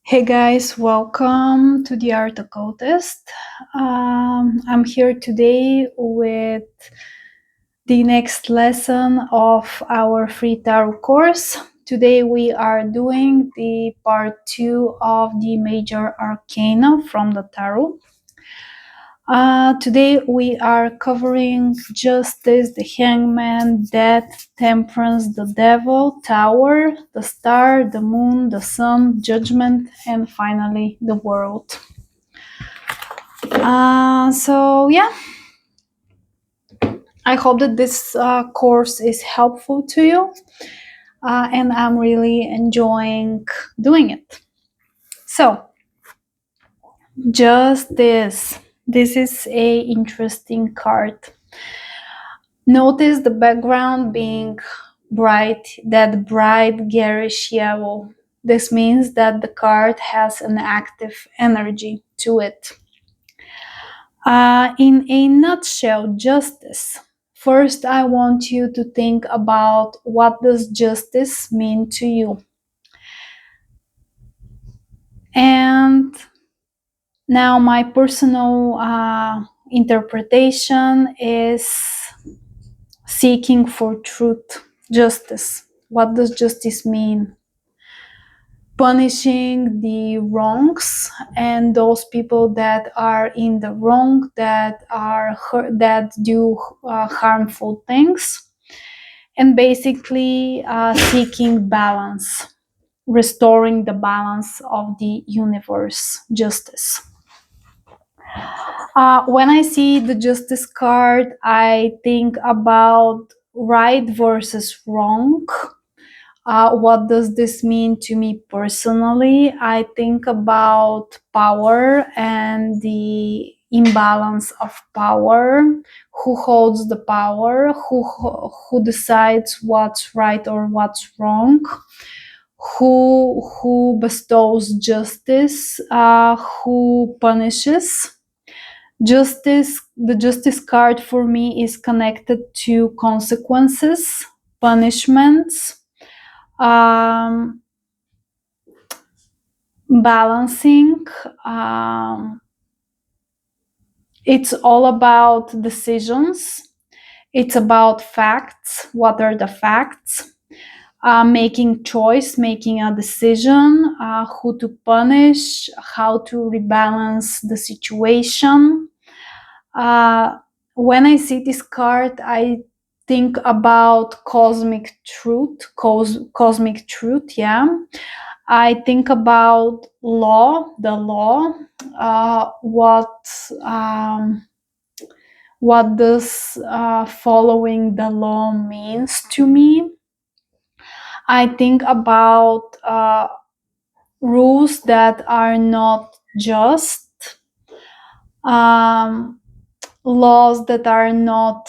Hey guys, welcome to the Art Occultist. I'm here today with the next lesson of our free tarot course. Today we are doing the part 2 of the major arcana from the tarot. Today we are covering justice, the hangman, death, temperance, the devil, tower, the star, the moon, the sun, judgment, and finally the world. So yeah, I hope that this course is helpful to you, and I'm really enjoying doing it. So justice. This is a interesting card. Notice the background being that bright garish yellow. This means that the card has an active energy to it. In a nutshell, justice. First, I want you to think about what does justice mean to you. And now my personal interpretation is seeking for truth, justice. What does justice mean? Punishing the wrongs and those people that are in the wrong, that do harmful things, and basically seeking balance, restoring the balance of the universe, justice. When I see the justice card, I think about right versus wrong. What does this mean to me personally? I think about power and the imbalance of power. Who holds the power? Who decides what's right or what's wrong? Who bestows justice? Who punishes? The justice card for me is connected to consequences, punishments, balancing. It's all about decisions. It's about facts. What are the facts? Making choice, making a decision, who to punish, how to rebalance the situation. When I see this card, I think about cosmic truth, yeah. I think about the law, what does following the law means to me. I think about rules that are not just, laws that are not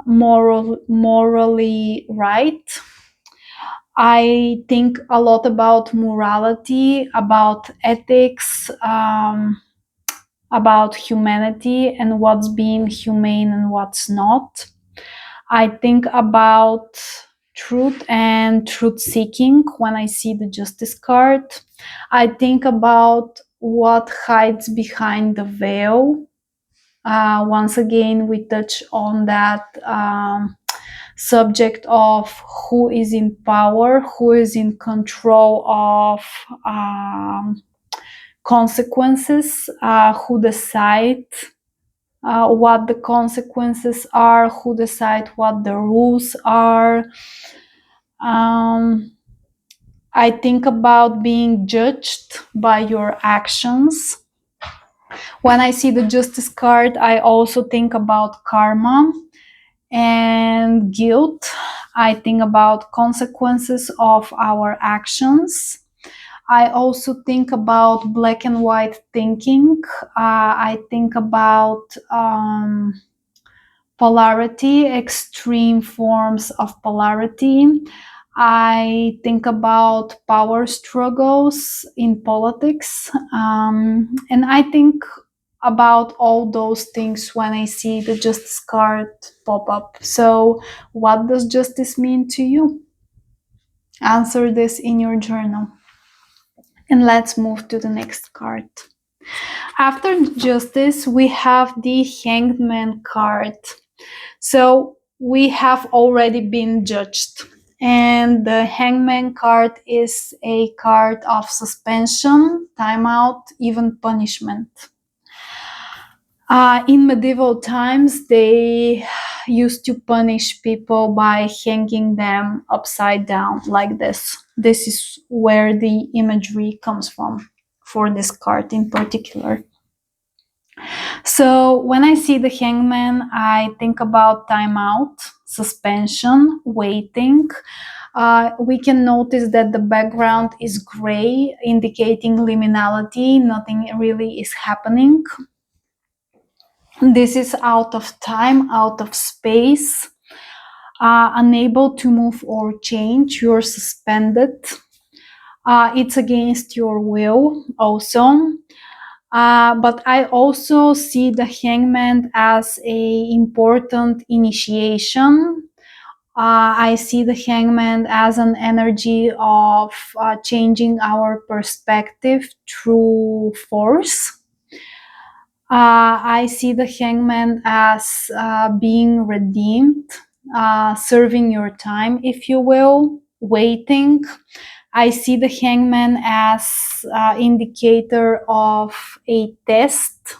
morally right. I think a lot about morality, about ethics, about humanity and what's being humane and what's not. I think about truth and truth seeking when I see the justice card. I think about what hides behind the veil. Once again, we touch on that subject of who is in power, who is in control of consequences, who decide what the consequences are, who decide what the rules are. I think about being judged by your actions. When I see the justice card, I also think about karma and guilt. I think about consequences of our actions. I also think about black and white thinking. I think about polarity, extreme forms of polarity. I think about power struggles in politics. And I think about all those things when I see the justice card pop up. So, what does justice mean to you? Answer this in your journal. And let's move to the next card. After Justice, we have the Hangman card. So we have already been judged. And the Hangman card is a card of suspension, timeout, even punishment. In medieval times, they used to punish people by hanging them upside down like this. This is where the imagery comes from for this card in particular. So when I see the hangman, I think about timeout, suspension, waiting. We can notice that the background is gray, indicating liminality. Nothing really is happening. This is out of time, out of space, unable to move or change. You're suspended. It's against your will also. But I also see the hangman as a important initiation. I see the hangman as an energy of changing our perspective through force. I see the hangman as being redeemed, serving your time, if you will, waiting. I see the hangman as indicator of a test,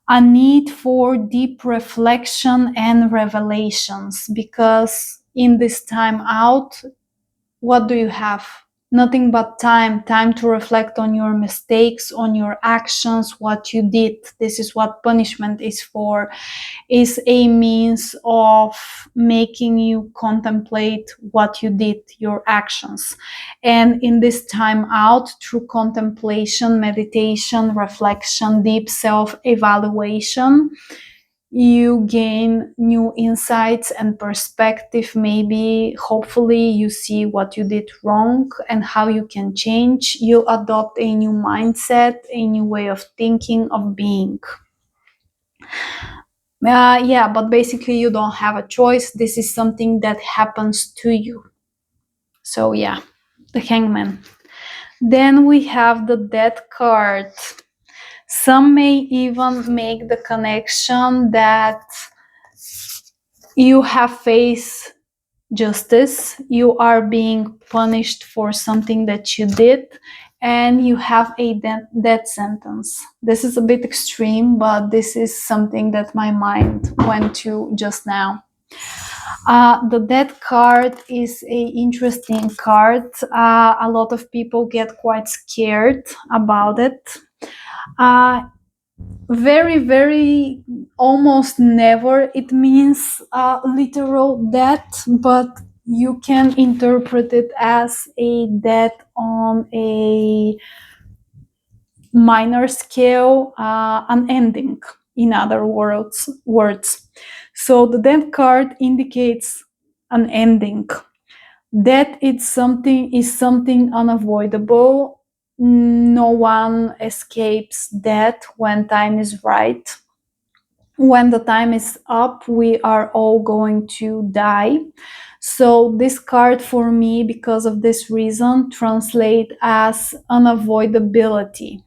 a need for deep reflection and revelations, because in this time out, what do you have? Nothing but time to reflect on your mistakes, on your actions, what you did. This is what punishment is for, is a means of making you contemplate what you did, your actions. And in this time out, through contemplation, meditation, reflection, deep self-evaluation, you gain new insights and perspective. Maybe, hopefully, you see what you did wrong and how you can change. You adopt a new mindset, a new way of thinking, of being. Yeah, but basically you don't have a choice. This is something that happens to you. So yeah, the hangman. Then we have the death card. Some may even make the connection that you have faced justice, you are being punished for something that you did, and you have a death sentence. This is a bit extreme, but this is something that my mind went to just now. The death card is a interesting card. A lot of people get quite scared about it. Very almost never it means literal death, but you can interpret it as a death on a minor scale, an ending, in other words. So the death card indicates an ending. Death is something unavoidable. No one escapes death when time is right. When the time is up, we are all going to die. So this card for me, because of this reason, translate as unavoidability.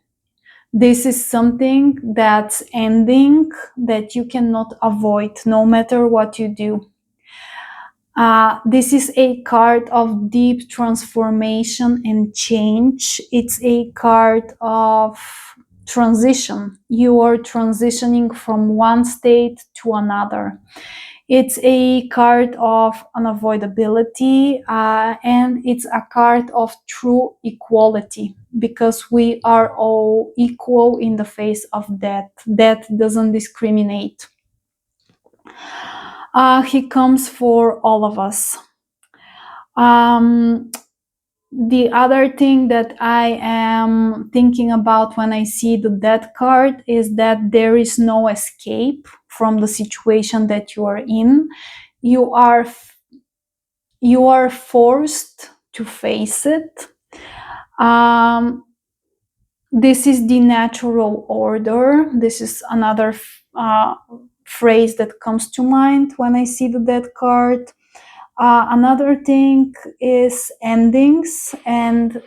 This is something that's ending, that you cannot avoid no matter what you do. This is a card of deep transformation and change. It's a card of transition. You are transitioning from one state to another. It's a card of unavoidability, and it's a card of true equality, because we are all equal in the face of death. Death doesn't discriminate. He comes for all of us. The other thing that I am thinking about when I see the death card is that there is no escape from the situation that you are in. You are forced to face it. This is the natural order. This is another phrase that comes to mind when I see the death card. Another thing is endings, and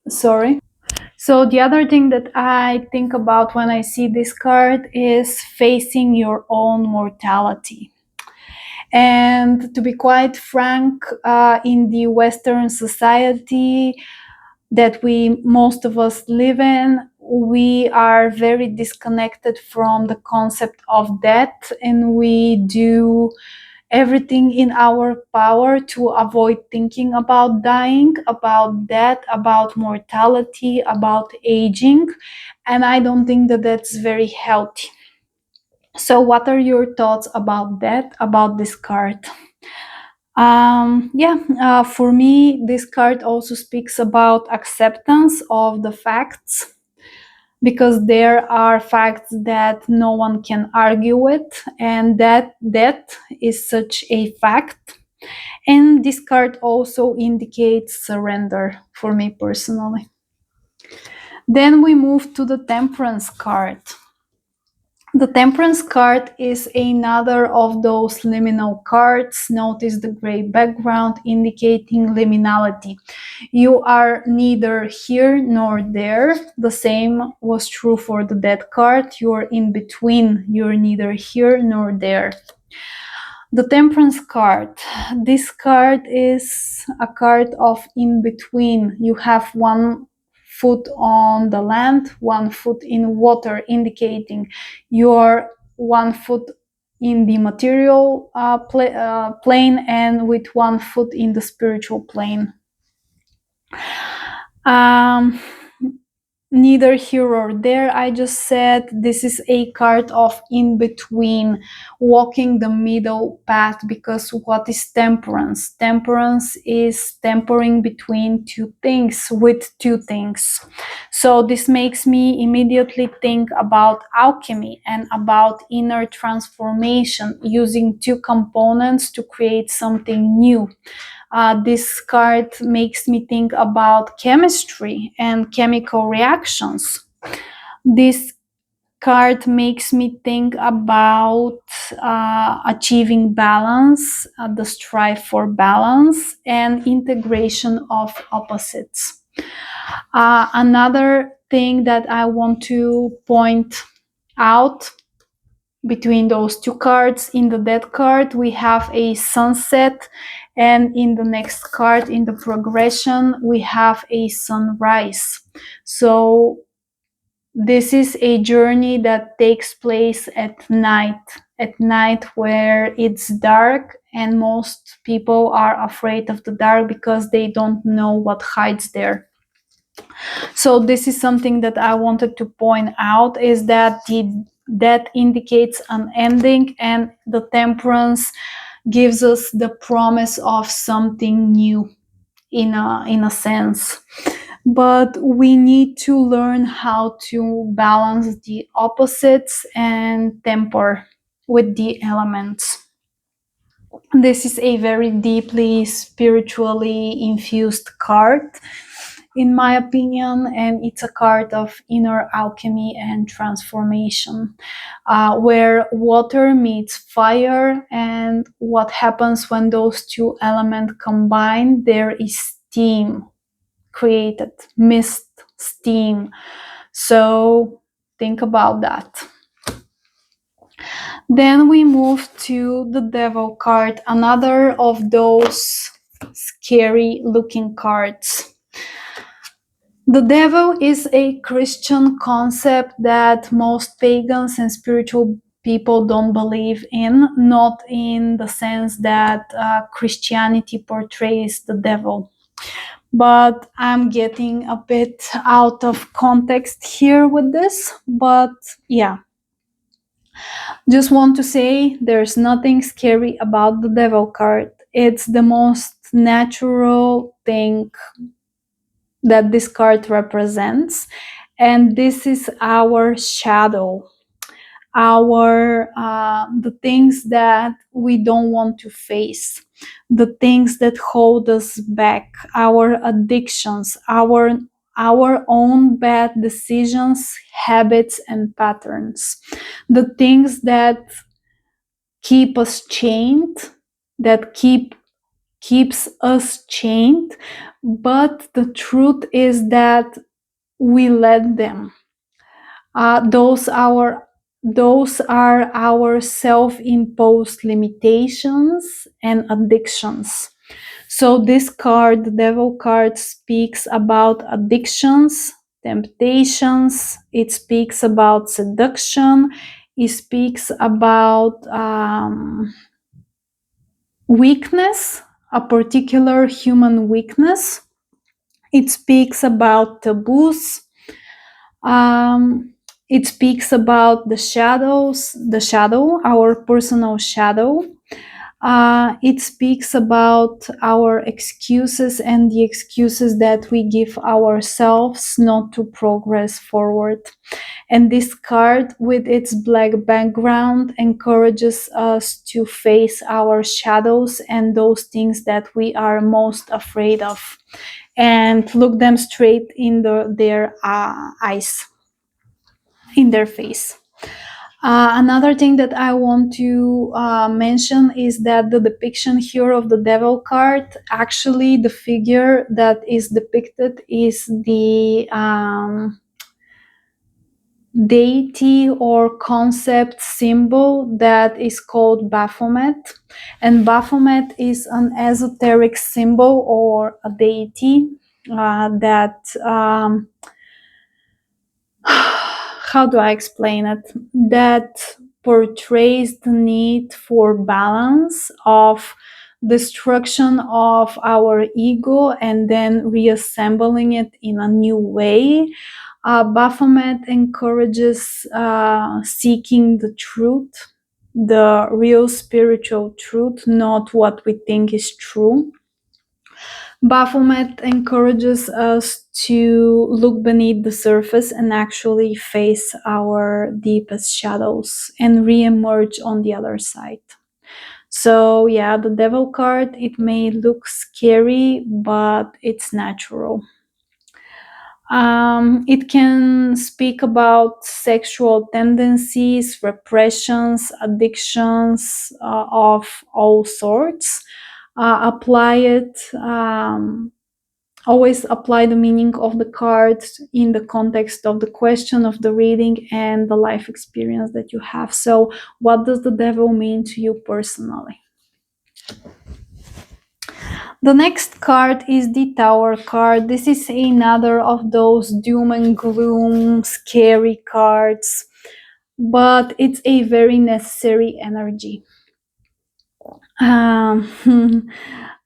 Sorry. So the other thing that I think about when I see this card is facing your own mortality. And to be quite frank, in the Western society that we most of us live in, we are very disconnected from the concept of death, and we do everything in our power to avoid thinking about dying, about death, about mortality, about aging. And I don't think that that's very healthy. So, what are your thoughts about that, about this card? For me, this card also speaks about acceptance of the facts, because there are facts that no one can argue with, and that death is such a fact. And this card also indicates surrender for me personally. Then we move to the Temperance card. The Temperance card is another of those liminal cards. Notice the gray background indicating liminality. You are neither here nor there. The same was true for the Death card. You're in between. You're neither here nor there. The Temperance card. This card is a card of in between. You have one foot on the land, one foot in water, indicating your one foot in the material plane and with one foot in the spiritual plane. Um, Neither here or there. I just said this is a card of in between, walking the middle path, because what is temperance? Temperance is tempering between two things, with two things. So this makes me immediately think about alchemy and about inner transformation, using two components to create something new. This card makes me think about chemistry and chemical reactions. This card makes me think about achieving balance, the strive for balance, and integration of opposites. Another thing that I want to point out between those two cards, in the Death card we have a sunset, and in the next card in the progression we have a sunrise. So this is a journey that takes place at night where it's dark, and most people are afraid of the dark because they don't know what hides there. So this is something that I wanted to point out, is that that indicates an ending, and the Temperance gives us the promise of something new, in a sense. But we need to learn how to balance the opposites and temper with the elements. This is a very deeply spiritually infused card, in my opinion, and it's a card of inner alchemy and transformation, where water meets fire, and what happens when those two elements combine? There is steam created, mist, steam. So think about that. Then we move to the Devil card, another of those scary looking cards. The devil is a Christian concept that most pagans and spiritual people don't believe in, not in the sense that Christianity portrays the devil. But I'm getting a bit out of context here with this. But yeah, just want to say there's nothing scary about the devil card. It's the most natural thing that this card represents, and this is our shadow, our the things that we don't want to face, the things that hold us back, our addictions, our own bad decisions, habits, and patterns, the things that keep us chained, that keep keeps us chained, but the truth is that we let them. Those are our self-imposed limitations and addictions. So this card, the devil card, speaks about addictions, temptations. It speaks about seduction. It speaks about weakness, a particular human weakness. It speaks about taboos. Um, it speaks about the shadow, our personal shadow. It speaks about our excuses and the excuses that we give ourselves not to progress forward. And this card, with its black background, encourages us to face our shadows and those things that we are most afraid of, and look them straight in their eyes, in their face. Another thing that I want to mention is that the depiction here of the devil card, actually the figure that is depicted is the deity or concept symbol that is called Baphomet. And Baphomet is an esoteric symbol or a deity that how do I explain it? That portrays the need for balance, of destruction of our ego and then reassembling it in a new way. Baphomet encourages seeking the truth, the real spiritual truth, not what we think is true. Baphomet encourages us to look beneath the surface and actually face our deepest shadows and re-emerge on the other side. So yeah, the devil card, it may look scary, but it's natural. It can speak about sexual tendencies, repressions, addictions of all sorts. Apply it. Always apply the meaning of the card in the context of the question of the reading and the life experience that you have. So, what does the devil mean to you personally? The next card is the Tower card. This is another of those doom and gloom, scary cards, but it's a very necessary energy.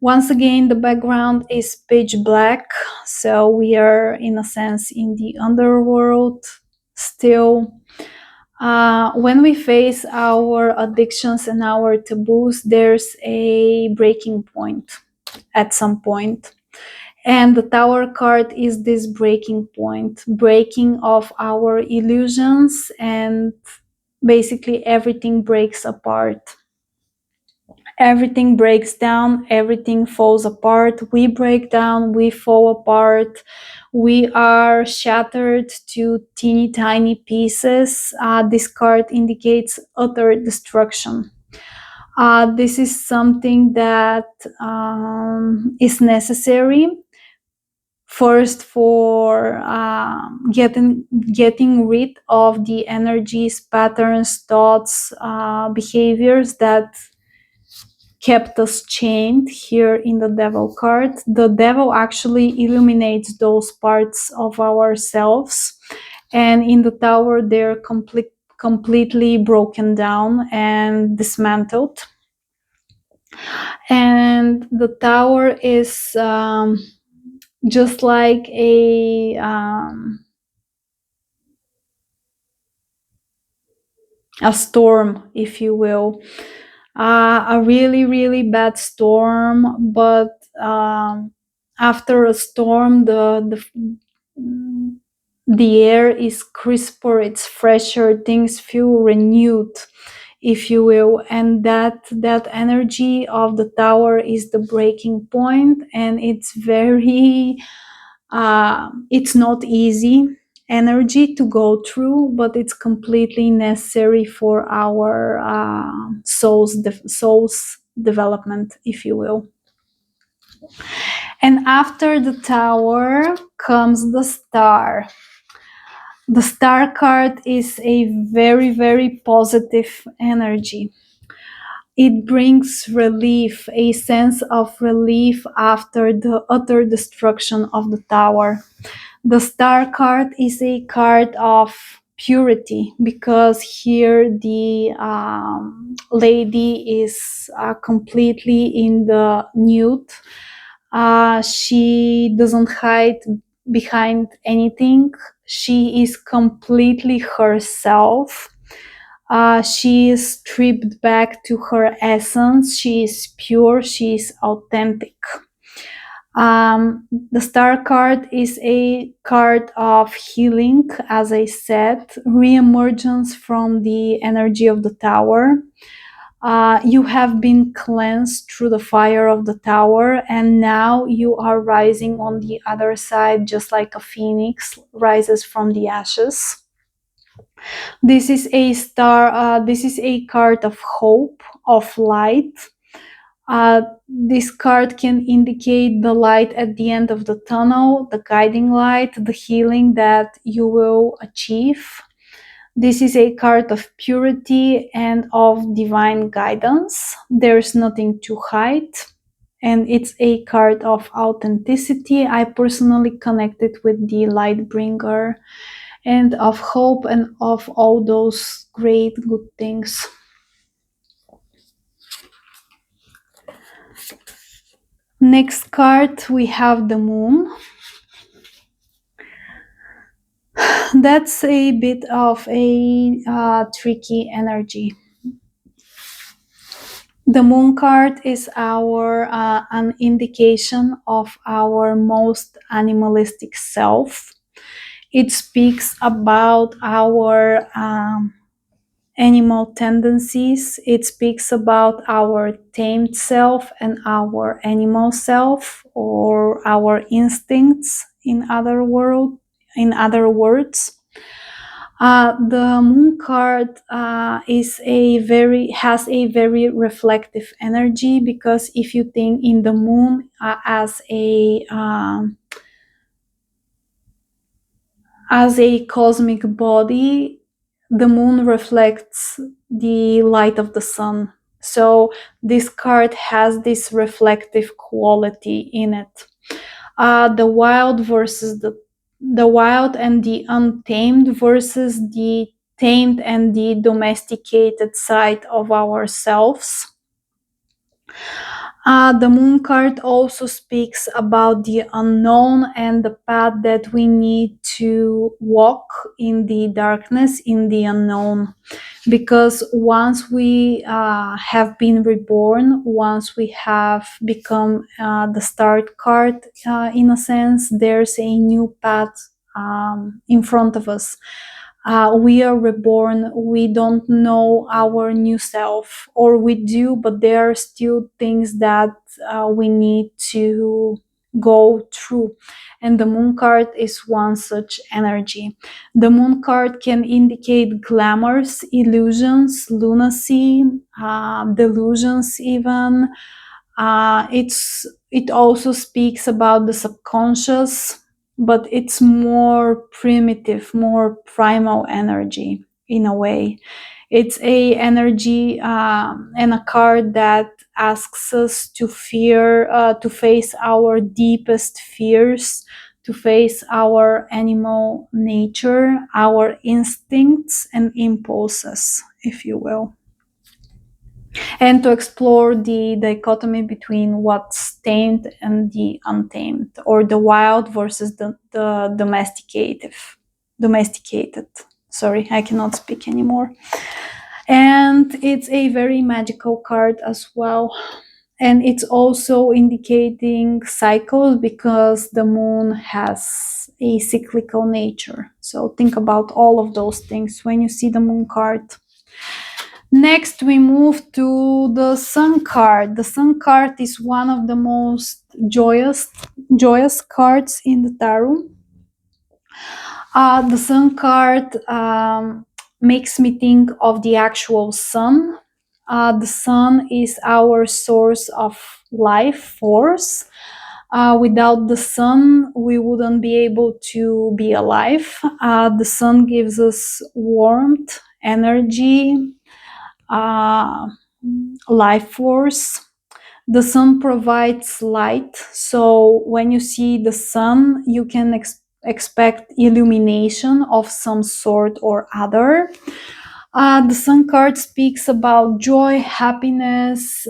Once again, the background is pitch black, so we are, in a sense, in the underworld still. When we face our addictions and our taboos, there's a breaking point at some point. And the Tower card is this breaking point, breaking of our illusions, and basically everything breaks apart. Everything breaks down, everything falls apart. We break down, we fall apart. We are shattered to teeny tiny pieces. This card indicates utter destruction. This is something that is necessary. First, for getting rid of the energies, patterns, thoughts, behaviors that kept us chained here in the devil card. The devil actually illuminates those parts of ourselves, and in the tower they're completely broken down and dismantled. And the tower is just like a storm, if you will. A really, really bad storm, but after a storm, the air is crisper, it's fresher, things feel renewed, if you will. And that energy of the tower is the breaking point, and it's very it's not easy energy to go through, but it's completely necessary for our soul's development, if you will. And after the Tower comes the Star. The Star card is a very, very positive energy. It brings relief, a sense of relief after the utter destruction of the Tower. The Star card is a card of purity because here the lady is completely in the nude. She doesn't hide behind anything. She is completely herself. She is stripped back to her essence. She is pure. She is authentic. The Star card is a card of healing, as I said, reemergence from the energy of the Tower. You have been cleansed through the fire of the Tower, and now you are rising on the other side, just like a phoenix rises from the ashes. This is a star. This is a card of hope, of light. This card can indicate the light at the end of the tunnel, the guiding light, the healing that you will achieve. This is a card of purity and of divine guidance. There's nothing to hide. And it's a card of authenticity. I personally connected with the light bringer and of hope and of all those great good things. Next card, we have the moon. That's a bit of a tricky energy. The moon card is an indication of our most animalistic self. It speaks about our animal tendencies. It speaks about our tamed self and our animal self, or our instincts. In other words, the moon card has a very reflective energy, because if you think in the moon as a cosmic body, the moon reflects the light of the sun. So this card has this reflective quality in it. The wild and the untamed versus the tamed and the domesticated side of ourselves. The moon card also speaks about the unknown and the path that we need to walk in the darkness, in the unknown. Because once we have been reborn, once we have become the start card, in a sense, there's a new path in front of us. We are reborn. We don't know our new self, or we do, but there are still things that we need to go through. And the moon card is one such energy. The moon card can indicate glamours, illusions, lunacy, delusions, even. It also speaks about the subconscious, but it's more primitive, more primal energy in a way. It's a energy and a card that asks us to face our deepest fears, to face our animal nature, our instincts and impulses, if you will, and to explore the dichotomy between what's tamed and the untamed, or the wild versus the domesticated. Sorry, I cannot speak anymore. And it's a very magical card as well. And it's also indicating cycles, because the moon has a cyclical nature. So think about all of those things when you see the moon card. Next, we move to the Sun card. The Sun card is one of the most joyous cards in the tarot. The Sun card makes me think of the actual sun. The sun is our source of life force. Without the sun, we wouldn't be able to be alive. The sun gives us warmth, energy, uh, life force. The sun provides light, so when you see the sun, you can expect illumination of some sort or other. The sun card speaks about joy, happiness,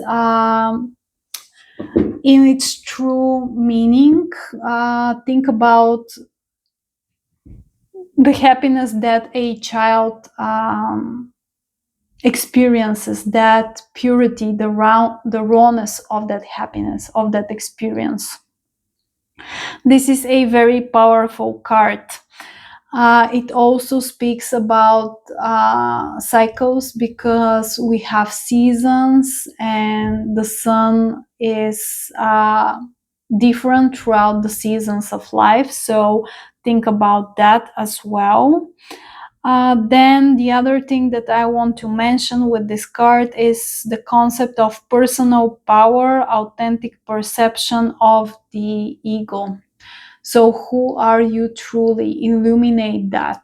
in its true meaning. Think about the happiness that a child experiences, that purity, the rawness of that happiness, of that experience. This is a very powerful card. It also speaks about cycles, because we have seasons and the sun is different throughout the seasons of life. So think about that as well. Then the other thing that I want to mention with this card is the concept of personal power, authentic perception of the ego. So who are you truly? Illuminate that.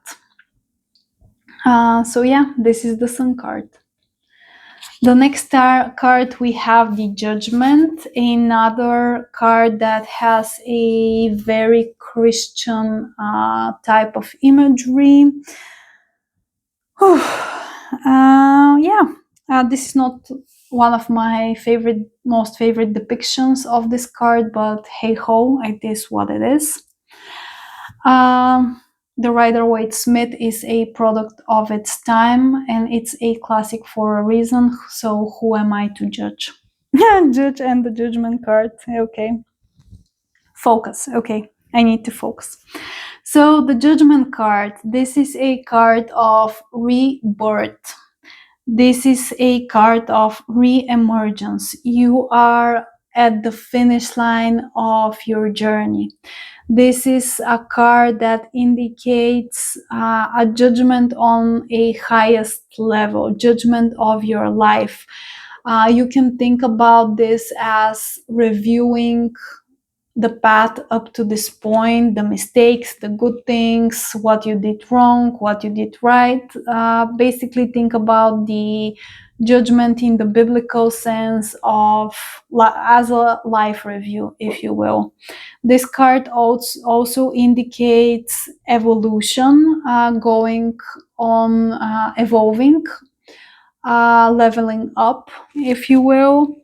So yeah, this is the Sun card. The next card we have the Judgment, another card that has a very Christian type of imagery. This is not one of my most favorite depictions of this card, but hey ho, it is what it is. The Rider-Waite-Smith is a product of its time, and it's a classic for a reason. So who am I to judge? Judge and the Judgment card. Okay. Focus. Okay. I need to focus. So the Judgment card, this is a card of rebirth. This is a card of re-emergence. You are at the finish line of your journey. This is a card that indicates a judgment on a highest level, judgment of your life. You can think about this as reviewing the path up to this point, the mistakes, the good things, what you did wrong, what you did right. Basically, think about the judgment in the biblical sense of as a life review, if you will. This card also indicates evolution, going on, evolving, leveling up, if you will.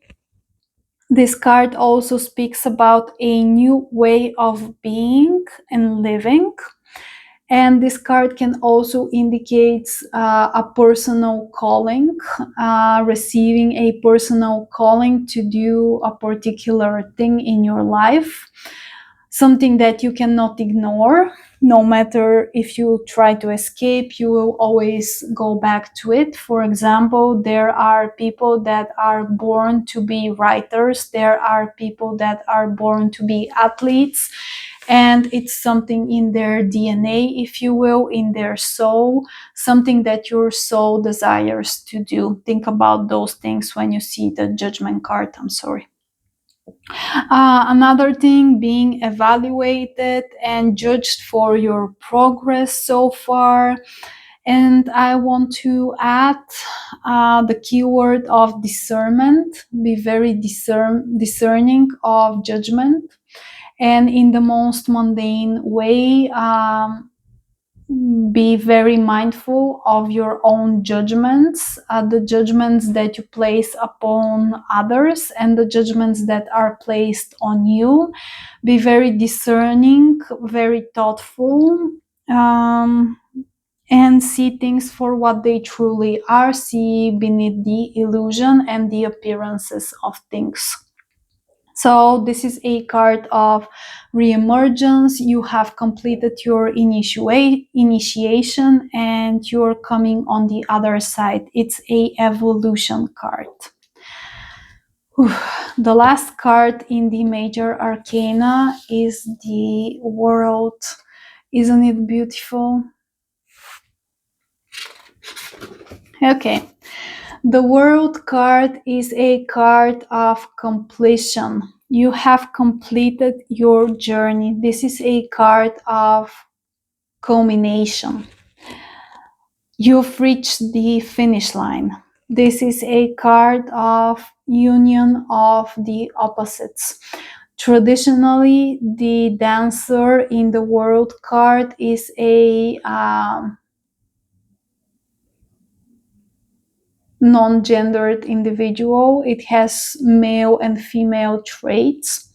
This card also speaks about a new way of being and living. And this card can also indicate a personal calling, receiving a personal calling to do a particular thing in your life, something that you cannot ignore. No matter if you try to escape, you will always go back to it. For example, there are people that are born to be writers, there are people that are born to be athletes, and it's something in their DNA, if you will, in their soul, something that your soul desires to do. Think about those things when you see the Judgment card. I'm sorry. Another thing, being evaluated and judged for your progress so far. And I want to add the keyword of discernment. Be very discerning of judgment. And in the most mundane way, be very mindful of your own judgments, the judgments that you place upon others and the judgments that are placed on you. Be very discerning, very thoughtful, and see things for what they truly are. See beneath the illusion and the appearances of things. So this is a card of reemergence. You have completed your initiation and you're coming on the other side. It's a evolution card. The last card in the major arcana is the World. Isn't it beautiful? Okay. The World card is a card of completion. You have completed your journey. This is a card of culmination. You've reached the finish line. This is a card of union of the opposites. Traditionally, the dancer in the World card is a non-gendered individual. It has male and female traits,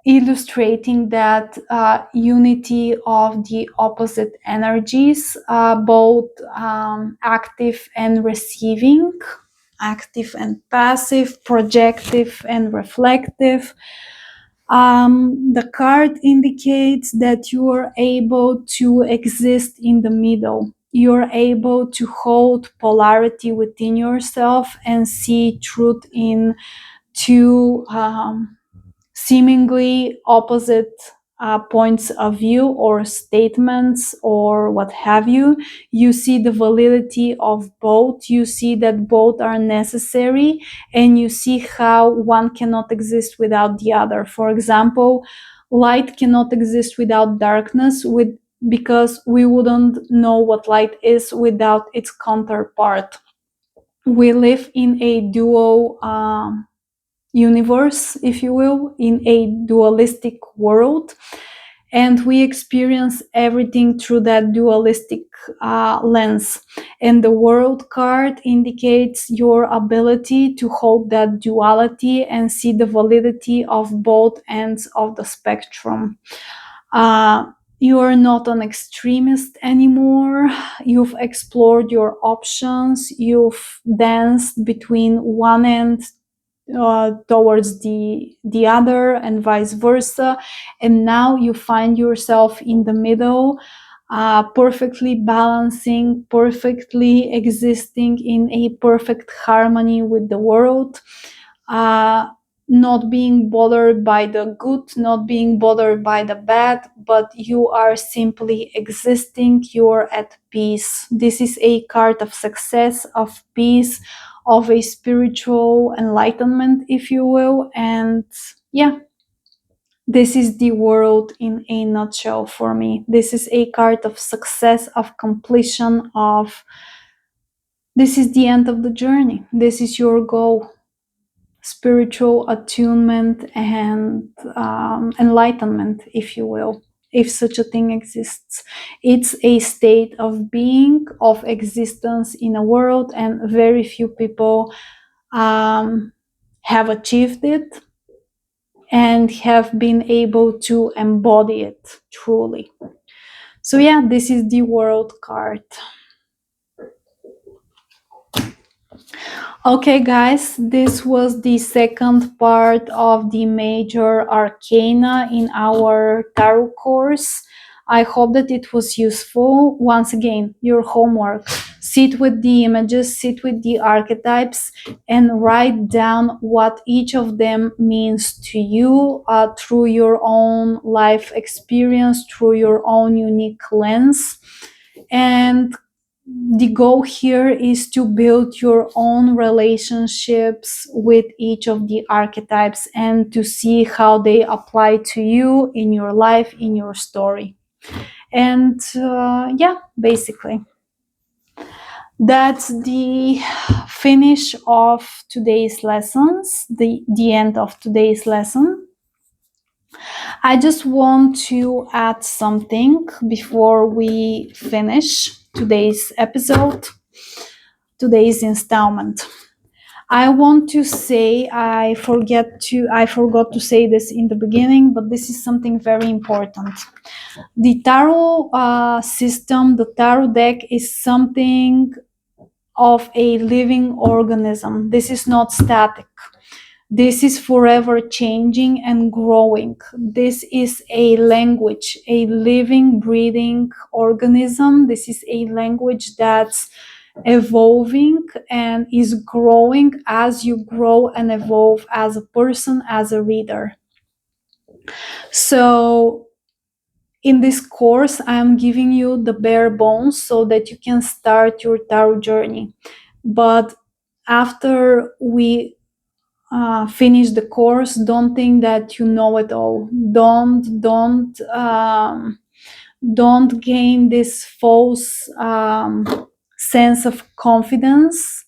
illustrating that unity of the opposite energies, both active and receiving, active and passive, projective and reflective. The card indicates that you are able to exist in the middle. You're able to hold polarity within yourself and see truth in two seemingly opposite points of view or statements or what have you. You see the validity of both. You see that both are necessary, and you see how one cannot exist without the other. For example, light cannot exist without darkness, because we wouldn't know what light is without its counterpart. We live in a dual universe, if you will, in a dualistic world, and we experience everything through that dualistic lens. And the World card indicates your ability to hold that duality and see the validity of both ends of the spectrum. You are not an extremist anymore. You've explored your options. You've danced between one end towards the other, and vice versa, and now you find yourself in the middle, perfectly balancing, perfectly existing in a perfect harmony with the world, uh, not being bothered by the good, not being bothered by the bad, but you are simply existing. You are at peace. This is a card of success, of peace, of a spiritual enlightenment, if you will. And yeah, this is the World in a nutshell for me. This is a card of success, of completion, of this is the end of the journey. This is your goal. Spiritual attunement and enlightenment, if you will, if such a thing exists. It's a state of being, of existence in a world, and very few people have achieved it and have been able to embody it truly. So yeah, this is the World card. Okay, guys, this was the second part of the major arcana in our tarot course. I hope that it was useful. Once again, your homework: sit with the images, sit with the archetypes, and write down what each of them means to you through your own life experience, through your own unique lens. And the goal here is to build your own relationships with each of the archetypes and to see how they apply to you in your life, in your story. And yeah, basically, that's the finish of today's lessons, the end of today's lesson. I just want to add something before we finish today's episode, today's installment. I want to say, I forgot to say this in the beginning, but this is something very important. The tarot system, the tarot deck, is something of a living organism. This is not static. This is forever changing and growing. This is a language, a living, breathing organism. This is a language that's evolving and is growing as you grow and evolve as a person, as a reader. So in this course, I'm giving you the bare bones so that you can start your tarot journey. But after we finish the course, don't think that you know it all. Don't gain this false sense of confidence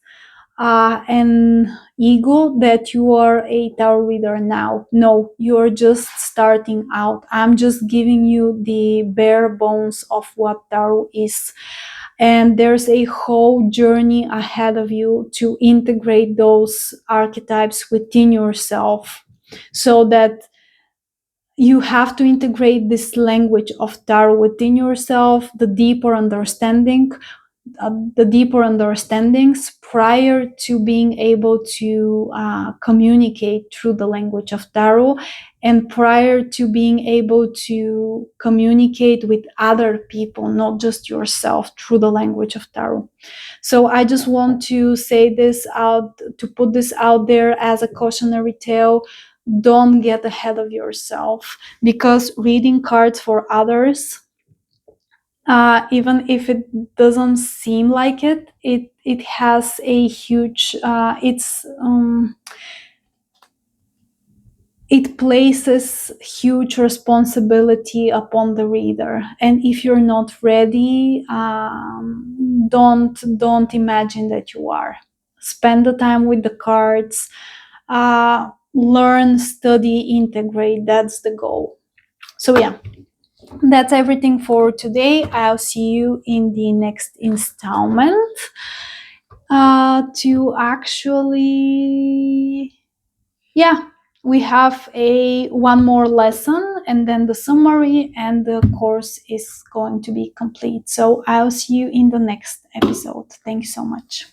and ego that you are a tarot reader now. No, you're just starting out. I'm just giving you the bare bones of what tarot is. And there's a whole journey ahead of you to integrate those archetypes within yourself, so that you have to integrate this language of tarot within yourself, the deeper understandings prior to being able to communicate through the language of tarot, and prior to being able to communicate with other people, not just yourself, through the language of tarot. So I just want to say this out, to put this out there as a cautionary tale. Don't get ahead of yourself, because reading cards for others, even if it doesn't seem like it, it has a huge it places huge responsibility upon the reader. And if you're not ready, don't imagine that you are. Spend the time with the cards, learn, study, integrate. That's the goal. So yeah, that's everything for today. I'll see you in the next installment to actually, yeah, we have a one more lesson, and then the summary, and the course is going to be complete. So I'll see you in the next episode. Thanks so much.